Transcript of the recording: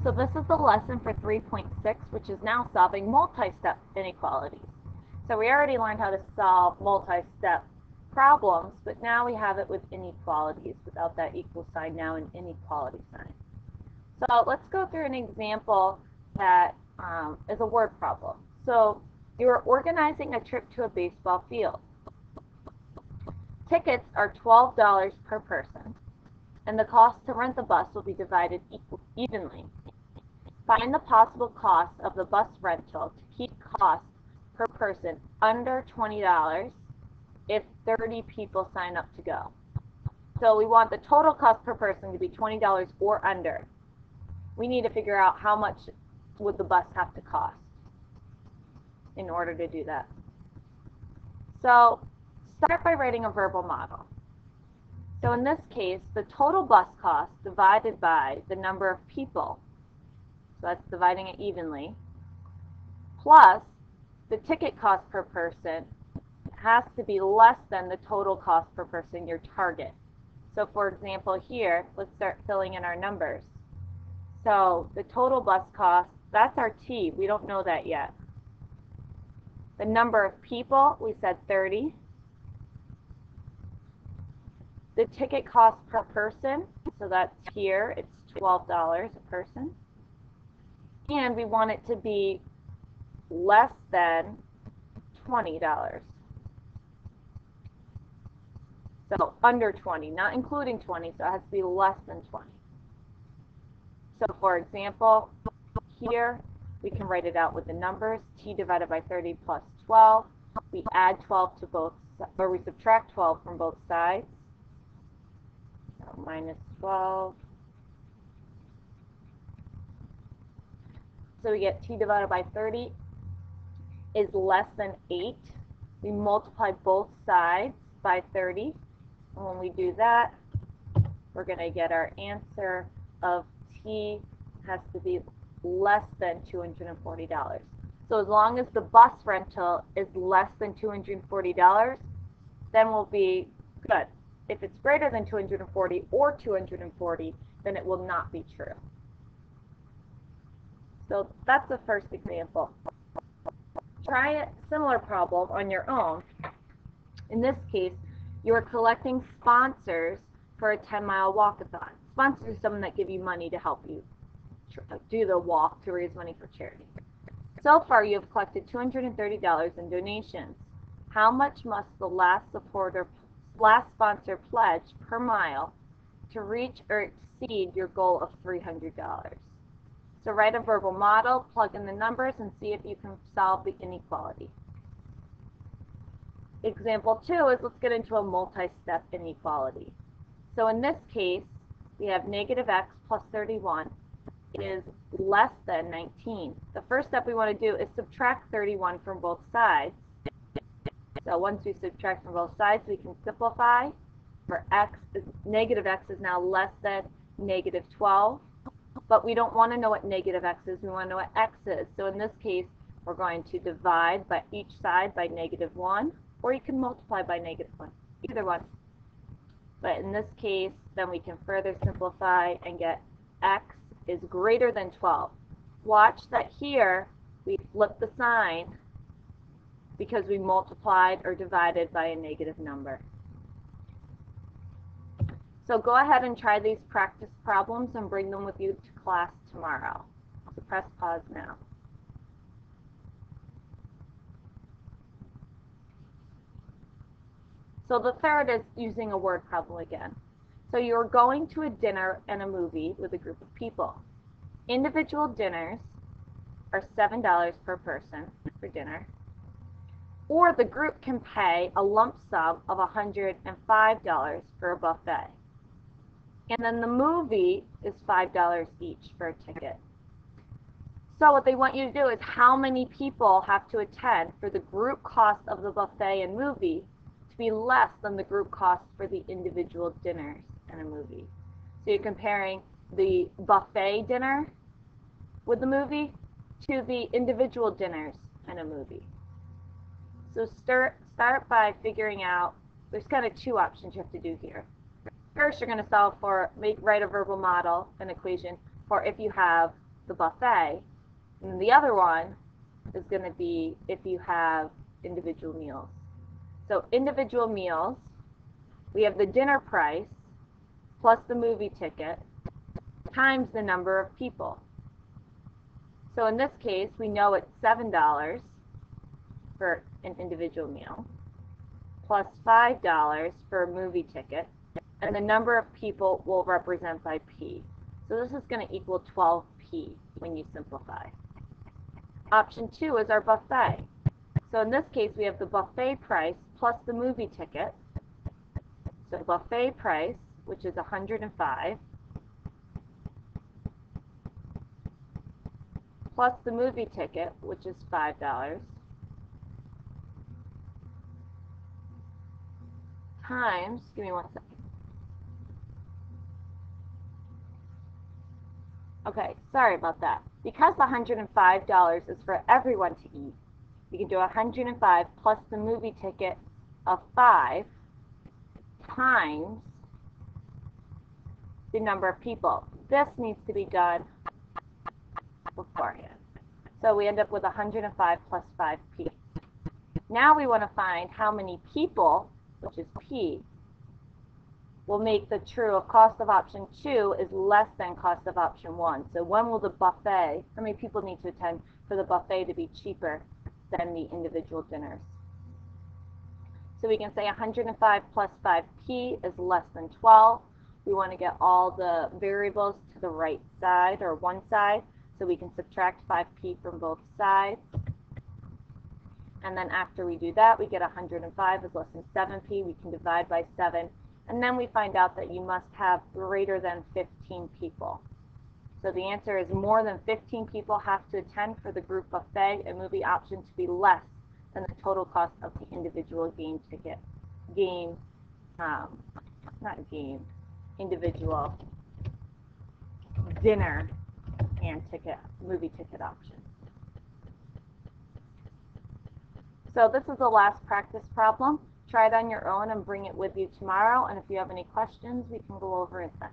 So this is the lesson for 3.6, which is now solving multi-step inequalities. So we already learned how to solve multi-step problems, but now we have it with inequalities without that equal sign, now an inequality sign. So let's go through an example that is a word problem. So you're organizing a trip to a baseball field. Tickets are $12 per person, and the cost to rent the bus will be divided evenly. Find the possible cost of the bus rental to keep costs per person under $20 if 30 people sign up to go. So we want the total cost per person to be $20 or under. We need to figure out how much would the bus have to cost in order to do that. So start by writing a verbal model. So in this case, the total bus cost divided by the number of people, so that's dividing it evenly, plus the ticket cost per person has to be less than the total cost per person, your target. So for example here, let's start filling in our numbers. So the total bus cost, that's our T, we don't know that yet. The number of people, we said 30. The ticket cost per person, so that's here, it's $12 a person. And we want it to be less than $20. So under 20, not including 20, so it has to be less than 20. So for example, here we can write it out with the numbers, T divided by 30 plus 12. We add 12 to both, or we subtract 12 from both sides. So minus 12. So we get T divided by 30 is less than 8. We multiply both sides by 30. And when we do that, we're going to get our answer of T has to be less than $240. So as long as the bus rental is less than $240, then we'll be good. If it's greater than 240 or 240, then it will not be true. So that's the first example. Try a similar problem on your own. In this case, you're collecting sponsors for a 10-mile walkathon. Sponsors are someone that give you money to help you do the walk to raise money for charity. So far, you have collected $230 in donations. How much must the last sponsor pledge per mile to reach or exceed your goal of $300? So write a verbal model, plug in the numbers, and see if you can solve the inequality. Example 2 is, let's get into a multi-step inequality. So in this case, we have negative x plus 31 is less than 19. The first step we want to do is subtract 31 from both sides. So once we subtract from both sides, we can simplify. For negative x is now less than negative 12. But we don't want to know what negative x is, we want to know what x is. So in this case, we're going to divide by each side by negative 1, or you can multiply by negative 1, either one. But in this case, then we can further simplify and get x is greater than 12. Watch that here, we flip the sign because we multiplied or divided by a negative number. So go ahead and try these practice problems and bring them with you to class tomorrow. So press pause now. So the third is using a word problem again. So you're going to a dinner and a movie with a group of people. Individual dinners are $7 per person for dinner, or the group can pay a lump sum of $105 for a buffet. And then the movie is $5 each for a ticket. So what they want you to do is how many people have to attend for the group cost of the buffet and movie to be less than the group cost for the individual dinners and a movie. So you're comparing the buffet dinner with the movie to the individual dinners and a movie. So start by figuring out, there's kind of two options you have to do here. First, you're going to solve for, write a verbal model, an equation, for if you have the buffet, and the other one is going to be if you have individual meals. So individual meals, we have the dinner price plus the movie ticket times the number of people. So in this case, we know it's $7 for an individual meal, plus $5 for a movie ticket, and the number of people will represent by P. So this is going to equal 12P when you simplify. Option 2 is our buffet. So in this case, we have the buffet price plus the movie ticket. So buffet price, which is $105, plus the movie ticket, which is $5, times, give me one second. Okay, sorry about that. Because the $105 is for everyone to eat, we can do 105 plus the movie ticket of 5 times the number of people. This needs to be done beforehand. So we end up with 105 plus 5P. Now we want to find how many people, which is P, will make the true of cost of option 2 is less than cost of option 1. So when will the buffet, how many people need to attend for the buffet to be cheaper than the individual dinners? So we can say 105 plus 5P is less than 12. We want to get all the variables to the right side or one side, so we can subtract 5P from both sides. And then after we do that, we get 105 is less than 7P. We can divide by 7. And then we find out that you must have greater than 15 people. So the answer is more than 15 people have to attend for the group buffet and movie option to be less than the total cost of the individual individual dinner and movie ticket option. So this is the last practice problem. Try it on your own and bring it with you tomorrow. And if you have any questions, we can go over it then.